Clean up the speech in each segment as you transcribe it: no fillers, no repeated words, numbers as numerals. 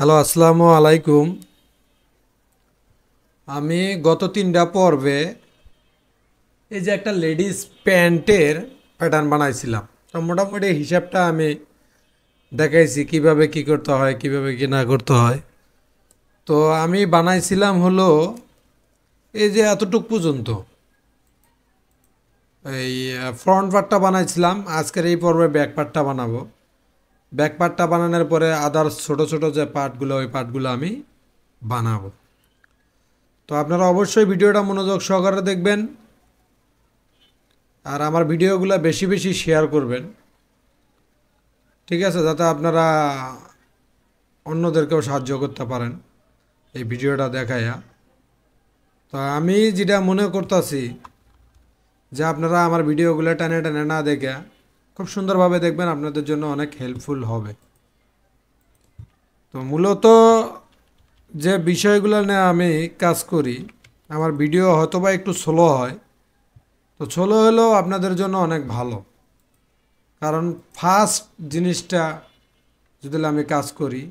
Hello, আসসালামু আলাইকুম। আমি গত 3টা পর্বে এই যে একটা লেডিস প্যান্টের প্যাটার্ন বানাইছিলাম। তো মোটামুটি হিসাবটা আমি দেখাইছি কিভাবে কি করতে হয়, কিভাবে কি না করতে হয়। তো আমি বানাইছিলাম হলো এই যে এতটুক পর্যন্ত এই ফ্রন্ট পার্টটা বানাইছিলাম। আজকের এই পর্বে ব্যাক পার্টটা বানাবো। ব্যাক পার্টটা বানানোর পরে আদার্স ছোট ছোট যে পার্টগুলো ওই পার্টগুলো আমি বানাবো। তো আপনারা অবশ্যই ভিডিওটা মনোযোগ সহকারে দেখবেন আর আমার ভিডিওগুলো বেশি বেশি শেয়ার করবেন, ঠিক আছে, যাতে আপনারা অন্যদেরকেও সাহায্য করতে পারেন এই ভিডিওটা দেখাইয়া। তো আমি যেটা মনে করতেছি যে আপনারা আমার ভিডিওগুলো টানে টানে না দেখে খুব সুন্দরভাবে দেখবেন, আপনাদের জন্য অনেক হেল্পফুল হবে। তো মূলত যে বিষয়গুলো নিয়ে আমি কাজ করি, আমার ভিডিও হয়তো বা একটু স্লো হয়। তো স্লো হলেও আপনাদের জন্য অনেক ভালো, কারণ ফার্স্ট জিনিসটা যদি আমি কাজ করি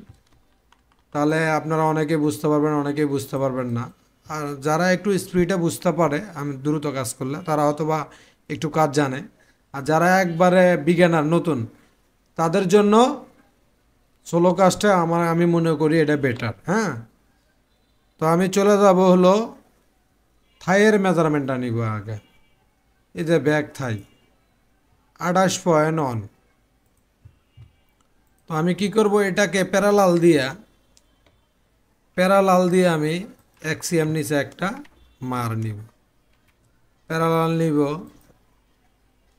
তাহলে আপনারা অনেকে বুঝতে পারবেন, অনেকেই বুঝতে পারবেন না। আর যারা একটু স্পিডে বুঝতে পারে আমি দ্রুত কাজ করলে, তারা হয়তো বা একটু কাজ জানে। আর যারা একবারে বিজ্ঞানার নতুন, তাদের জন্য সোলো কাজটা আমি মনে করি এটা বেটার। হ্যাঁ, তো আমি চলে যাব হলো থাইয়ের মেজারমেন্টটা নিব আগে। এই যে ব্যাক থাই 28.1। তো আমি কি করব, এটাকে প্যারালাল দিয়ে আমি এক্সিএম নিচে একটা মার নিব, প্যারালাল নিব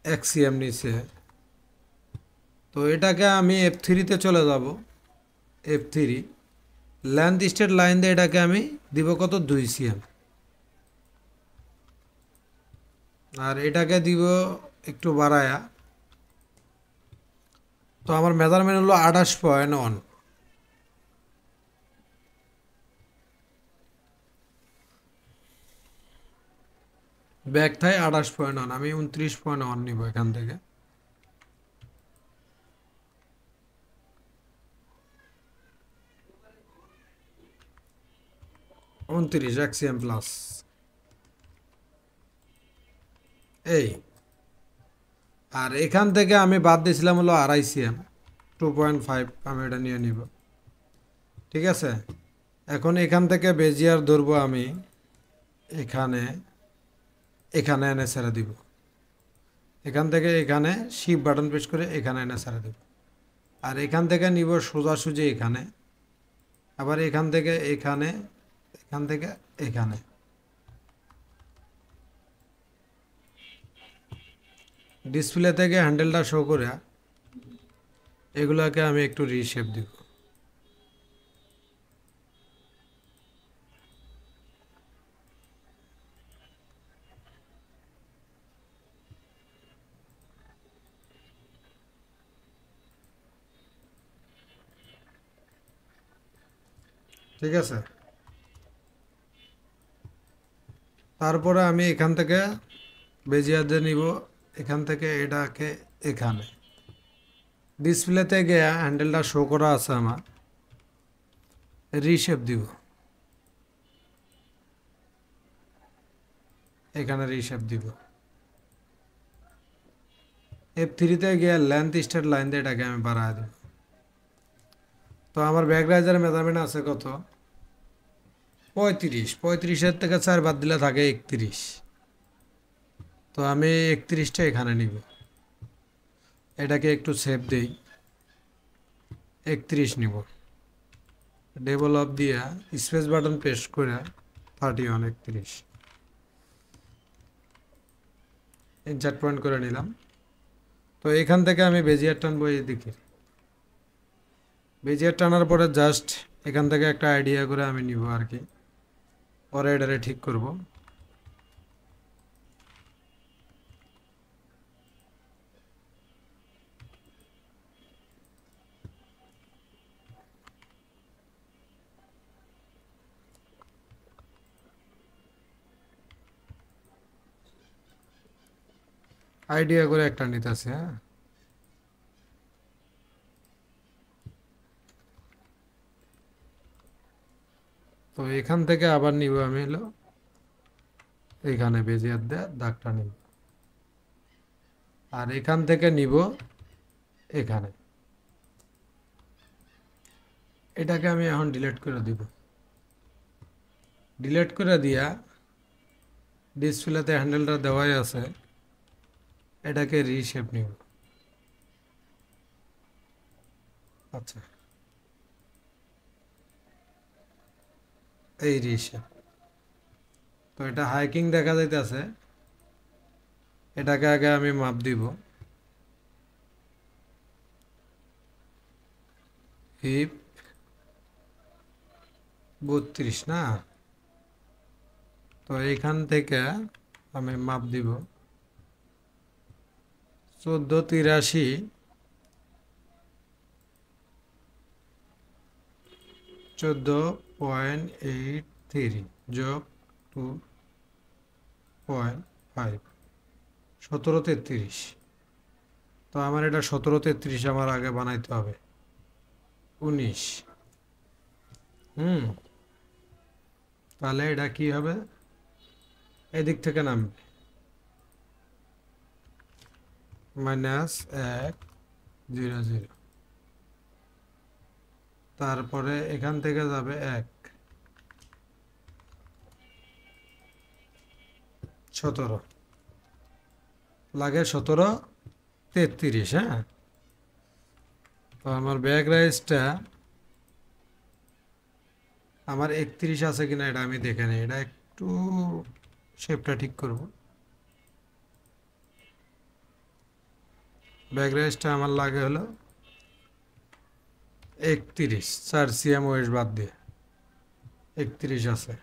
এক্সিএম নিচে। তো এটাকে আমি F3-তে চলে যাব। F3 লেন্থ স্ট্রেট লাইন দিয়ে এটাকে আমি দিব কত, 2 cm। আর এটাকে দিব একটু বাড়ায়া। তো আমার মেজারমেন্ট হলো 28.1। ব্যাক থাই 28.1, আমি 29.1 নিব এখান থেকে। 29 এক্সিএম প্লাস। এই আর এখান থেকে আমি বাদ দিয়েছিলাম হলো 2.5 cm, 2.5 আমি এটা নিয়ে নিব, ঠিক আছে। এখন এখান থেকে বেজিয়ার ধরবো আমি এখানে, এখানে এনে ছেড়ে দিব। এখান থেকে এখানে শিফট বাটন প্রেস করে এখানে এনে ছেড়ে দিব। আর এখান থেকে নিব সোজাসুজি এখানে, আবার এখান থেকে এখানে, এখান থেকে এখানে। ডিসপ্লে থেকে হ্যান্ডেলটা শো করে এগুলোকে আমি একটু রিশেপ দিব। ঠিক আছে, তারপরে আমি এখান থেকে বেজিয়ার দিয়ে নিব, এখান থেকে এটাকে এখানে। ডিসপ্লেতে গিয়ে হ্যান্ডেলটা শো করা আছে আমার, রিশেপ দিব, এখানে রিশেপ দিব। F3-তে গিয়ে লেন্থ স্টার্ট লাইন দিয়ে এটাকে আমি বাড়ায় দেব। তো আমার ব্যাক রাইজার মেজারমেন্ট আছে কত, 35। 35-এর থেকে 4 বাদ দিলে থাকে 31। তো আমি 31টা এখানে নিব, এটাকে একটু সেভ দেই, 31 নিব। ডেভেলপ দিয়া স্পেস বাটন প্রেস করে 31 31 ইনসার্ট পয়েন্ট করে নিলাম। তো এখান থেকে আমি বেজিয়ার টানবো এদিকে। বেজিয়ার টানার পরে জাস্ট এখান থেকে একটা আইডিয়া করে আমি নিব আর কি, পরে এটারে ঠিক করব। আইডিয়া করে একটা নিতেছে। হ্যাঁ, তো এখান থেকে আবার নিব আমি হলো এখানে বেজিয়ার দিয়ে দাগটা নিব, আর এখান থেকে নিব এখানে। এটাকে আমি এখন ডিলিট করে দিব। ডিলিট করে দিয়া ডিসপ্লেতে হ্যান্ডেলটা দেওয়াই আছে, এটাকে রিশেপ নিব। আচ্ছা, এই রিশেপ। তো এটা হাইকিং দেখা যাইতেছে, এটাকে আগে আমি মাপ দিব। হিপ 32 না, তো এইখান থেকে আমি মাপ দিব 1483 14.83 যোগ 2.5 1733। তো আমার এটা 1733 আমার আগে বানাইতে হবে। 19। তাহলে এটা কি হবে, এদিক থেকে নামবে -100, তারপরে এখান থেকে যাবে 1, 17 লাগে 1733। হ্যাঁ, তো আমার ব্যাক রাইসটা আমার 31 আছে কিনা এটা আমি দেখে নিই। এটা একটু শেপটা ঠিক করব। ব্যাক রাইসটা আমার লাগে হলো 31, 4 সিএম ওয়েস্ট বাদ দিয়ে 31 আছে।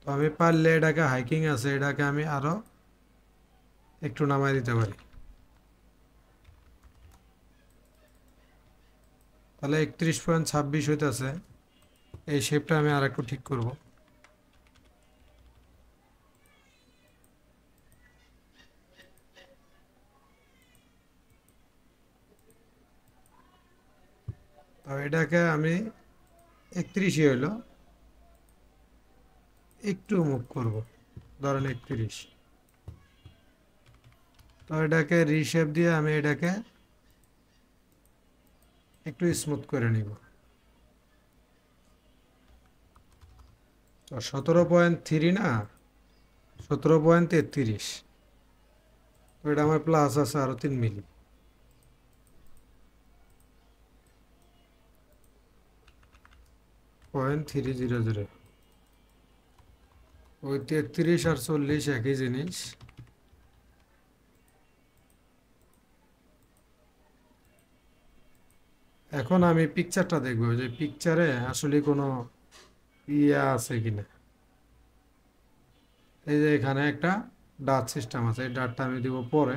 তো আমি পারলে এটাকে হাইকিং আছে, এটাকে আমি আরো একটু নামাই দিতে পারি। তাহলে 31.26 হইতেছে। এই শেপটা আমি আর একটু ঠিক করব। তো এটাকে আমি 31ই হইলো, একটু মুভ করব, ধরেন 31। তো এটাকে রিশেপ দিয়ে আমি এটাকে একটু স্মুথ করে নিব। তো 17.3 না, 17.33। তো এটা আমার প্লাস আছে আরো 3 মিলি। .300। ওই 33 আর 40 একই জিনিস। এখন আমি পিকচারটা দেখবো যে পিকচারে আসলে কোনো ইয়া আছে কিনা। এই যে এখানে একটা ডাট সিস্টেম আছে, এই ডাটটা আমি দিব পরে।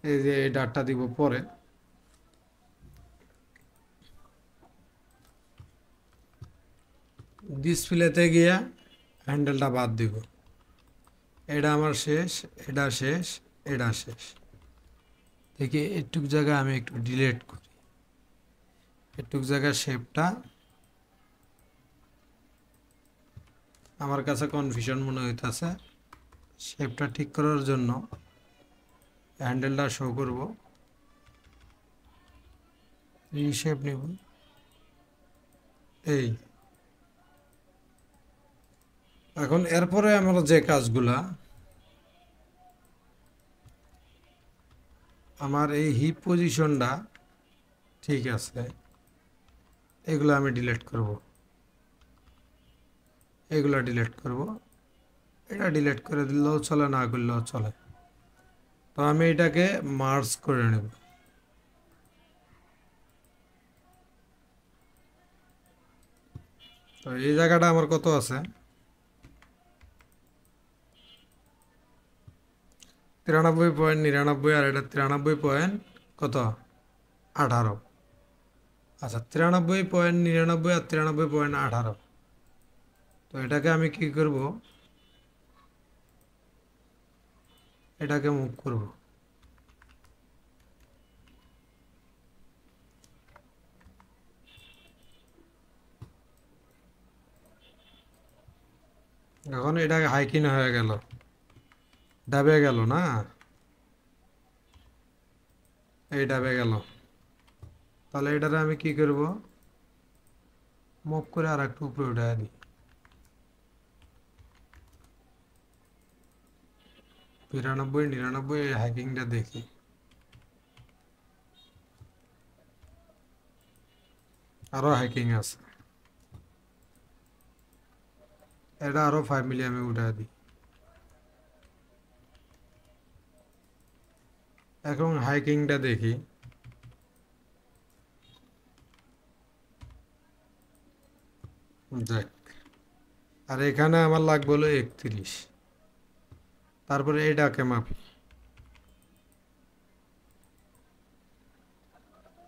এই যে এই ডাটটা দিব পরে। ডিসপ্লেতে গিয়া হ্যান্ডেলটা বাদ দিব। এটা আমার শেষ, এটা শেষ, এটা শেষ। দেখি একটুক জায়গা আমি একটু ডিলিট করি। একটুক জায়গার শেপটা আমার কাছে কনফিউশন মনে হইতেছে। শেপটা ঠিক করার জন্য হ্যান্ডেলটা শো করব, রিশেপ নিব। এই এখন এরপরে আমরা যে কাজগুলা, আমার এই হিপ পজিশনটা ঠিক আছে, এগুলো আমি ডিলিট করব। এগুলো ডিলিট করব। এটা ডিলিট করে দিলেও চলে, না করলেও চলে। তো আমি এটাকে মার্জ করে নেব। তো এই জায়গাটা আমার কত আছে, 93.99, আর এটা 93 পয়েন্ট কত, 18। আচ্ছা, 93.99 আর 93.18। তো এটাকে আমি কি করব, এটাকে মুভ করব। এখন এটা হাইকিং হয়ে গেল, ডাবে গেল না, এই ডাবে গেল। তাহলে এটারে আমি কি করব, মুভ করে আর একটু উপরে উঠে দিই। 92 99 হাইকিংটা দেখি। আরো হাইকিং আছে, এটা আরো 5 মিলি আমি উঠে দিই। এখন হাইকিংটা দেখি। যাক, আর এখানে আমার লাগবে হলো 31। তারপরে এইটাকে মাপি,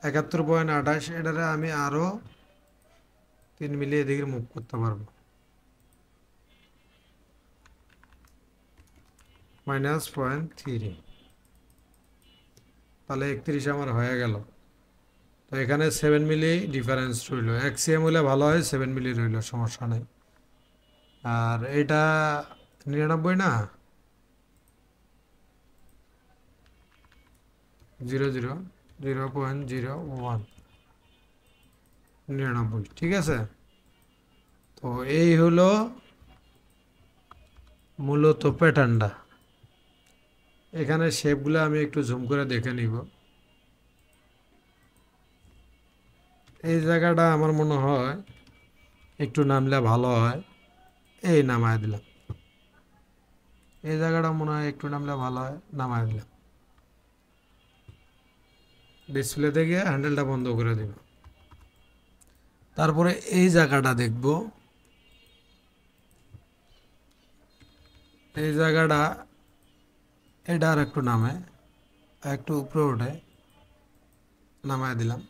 71.28। এটারে আমি আরো 3 মিলি এদিকে মুভ করতে পারবো। -0.3, তাহলে 31 আমার হয়ে গেল। তো এখানে 7 মিলি ডিফারেন্স রইল। এক্সিএম হলে ভালো হয়, 7 মিলি রইল, সমস্যা নেই। আর এটা 99 না, 0.01, 99, ঠিক আছে। তো এই হলো মূলত প্যাটার্নটা। এখানে শেপগুলো আমি একটু জুম করে দেখে নিব। এই জায়গাটা আমার মনে হয় একটু নামলে ভালো হয়, এই নামায় দিলাম। এই জায়গাটা মনে হয় একটু নামলে ভালো হয়, নামায় দিলাম। ডিসপ্লেতে গিয়ে হ্যান্ডেলটা বন্ধ করে দিব। তারপরে এই জায়গাটা দেখব, এই জায়গাটা, এটা আর একটু নামে, একটু উপরে উঠে নামায় দিলাম।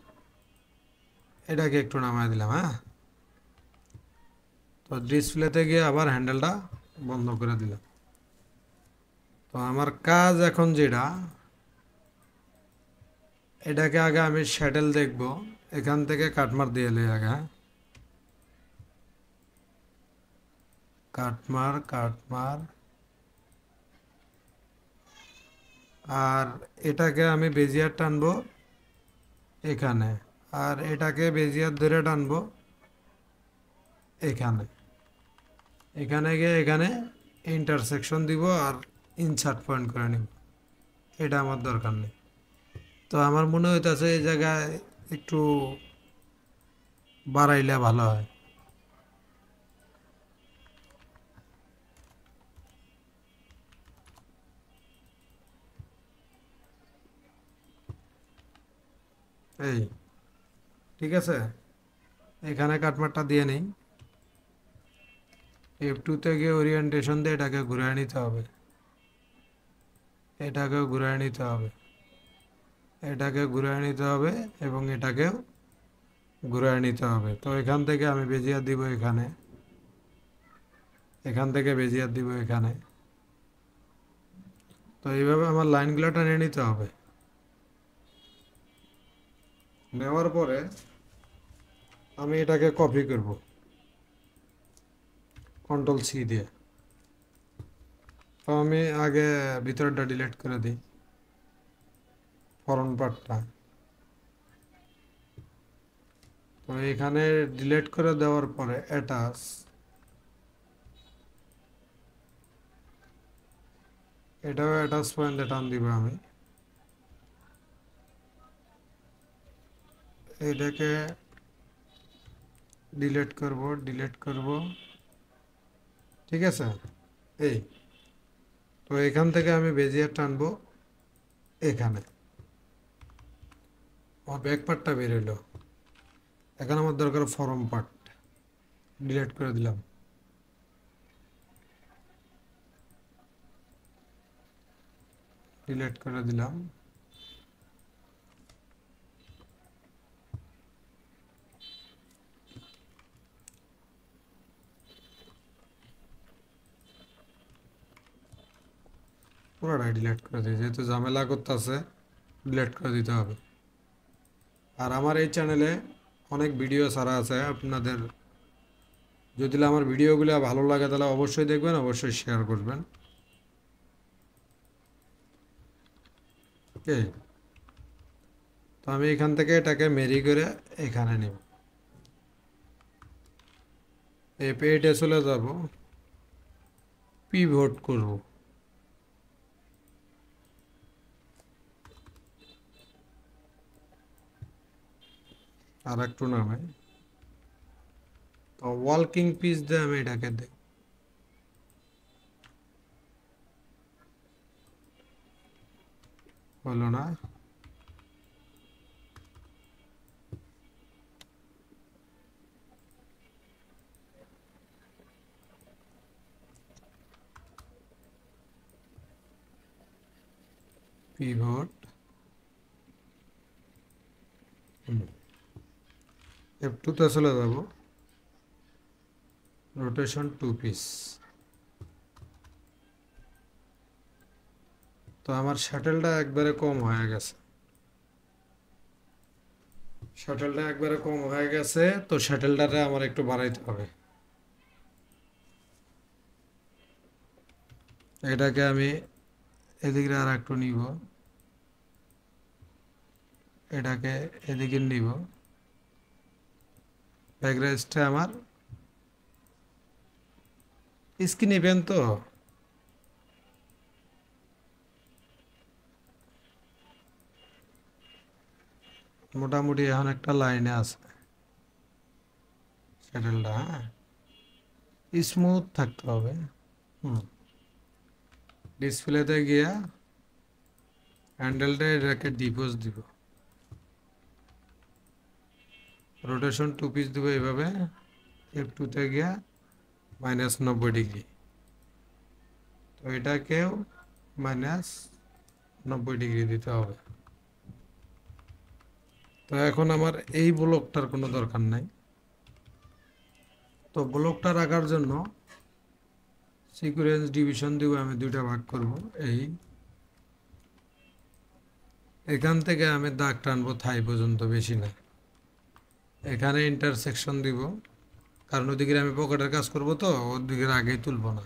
এটাকে একটু নামায় দিলাম, হ্যাঁ। তো ডিসপ্লেতে গিয়ে আবার হ্যান্ডেলটা বন্ধ করে দিলাম। তো আমার কাজ এখন যেটা, এটাকে আগে আমি শ্যাডেল দেখব। এখান থেকে কাটমার দিয়ে লই আগে, হ্যাঁ। কাটমার, কাটমার। আর এটাকে আমি বেজিয়ার টানবো এখানে, আর এটাকে বেজিয়ার ধরে টানবো এখানে। এখানে গিয়ে এখানে ইন্টারসেকশন দিব আর ইনসার্ট পয়েন্ট করে নিব। এটা আমার দরকার নেই। তো আমার মনে হইতেছে এই জায়গায় একটু বাড়াইলে ভালো হয়। এই, ঠিক আছে। এখানে কাটমারটা দিয়ে নেই। F2-তে গিয়ে ওরিয়েন্টেশন দিয়ে এটাকে ঘুরিয়ে নিতে হবে, এটাকেও ঘুরিয়ে নিতে হবে, এটাকে ঘুরিয়ে নিতে হবে, এবং এটাকেও ঘুরিয়ে নিতে হবে। তো এখান থেকে আমি বেজিয়ার দিব এখানে, এখান থেকে বেজিয়ার দিব এখানে। তো এইভাবে আমার লাইনগুলো টেনে নিতে হবে। নেওয়ার পরে আমি এটাকে কপি করব Ctrl+C দিয়ে। তো আমি আগে ভিতরটা ডিলিট করে দিই, ফরন পার্টটা। তো এখানে ডিলিট করে দেওয়ার পরে অ্যাটাচ, এটাও অ্যাটাচ পয়েন্টে টান দিব আমি। এটাকে ডিলিট করব, ডিলিট করব, ঠিক আছে। এই, তো এখান থেকে আমি বেজিয়ার টানবো এখানে। ও ব্যাক পার্টটা বেরোলো। এখন আমার দরকার ফরম পার্ট, ডিলিট করে দিলাম। ডিলিট করে দিলাম। পুরোটাই ডিলিট করে দিই, যেহেতু ঝামেলা করতেছে ডিলিট করে দিতে হবে। আর আমার এই চ্যানেলে অনেক ভিডিও ছাড়া আছে, আপনাদের যদি আমার ভিডিওগুলো ভালো লাগে তাহলে অবশ্যই দেখবেন, অবশ্যই শেয়ার করবেন। ওকে, তো আমি এখান থেকে এটাকে মেরি করে এখানে নিব, এই পেজে চলে যাব, পিভট করব। আর একটু নামে, তো ওয়ালকিং পিস দিয়ে আমি এটাকে দেখ, হলো না। পিভট F2-তে চলে যাব, রোটেশন 2 পিস। তো আমার শাটেলটা একবারে কম হয়ে গেছে, শাটেলটা একবারে কম হয়ে গেছে, তো শাটেলটারে আমার একটু বাড়াইতে হবে। এটাকে আমি এদিকে আর একটু নিব, এটাকে এদিকে নিব, ব্যাকগ্রাউন্ডটা আমার স্ক্রিন ইভেন্ট তো, মোটামুটি এখন একটা লাইনে আছে শাটেলটা। হ্যাঁ, স্মুথ থাকতে হবে। হুম, ডিসপ্লেতে গিয়া হ্যান্ডেলটা এটাকে ডিপোজ দিব, রোটেশন 2 পিস দিব এইভাবে, F2-তে গিয়া -90°। তো এটাকেও -90° দিতে হবে। তো এখন আমার এই ব্লকটার কোনো দরকার নাই, তো ব্লকটা রাখার জন্য সিকুয়েন্স ডিভিশন দিব, আমি দুইটা ভাগ করব। এখান থেকে আমি দাগ টানবো থাই পর্যন্ত, বেশি না। এখানে ইন্টারসেকশন দিব, কারণ ওদিকে আমি পকেটের কাজ করব, তো ওদিকে আগেই তুলব না।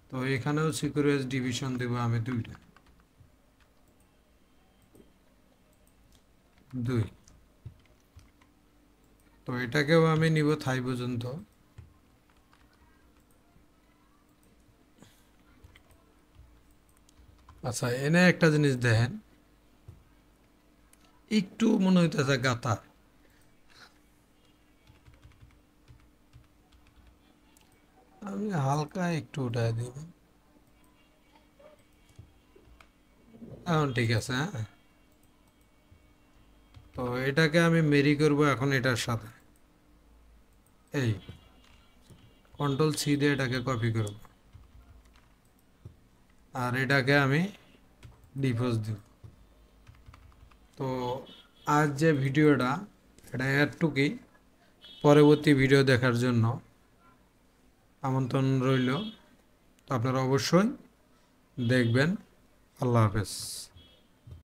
তো এখানেও সিকুয়েন্স ডিভিশন দিব আমি দুইটা, 2। তো এটাকেও আমি নিব থাই পর্যন্ত। আচ্ছা, এনে একটা জিনিস দেখেন, একটু মনে হইতেছে গাতা, আমি হালকা একটু উঠায় দিব, এখন ঠিক আছে। হ্যাঁ, তো এটাকে আমি মেরি করব এখন এটার সাথে, এই Ctrl+C দিয়ে এটাকে কপি করব, আর এটাকে আমি ডিপোজ দিব। তো আজ যে ভিডিওটা, এটা এতটুকুই। পরবর্তী ভিডিও দেখার জন্য আমন্ত্রণ রইল, তো আপনারা অবশ্যই দেখবেন। আল্লাহ হাফেজ।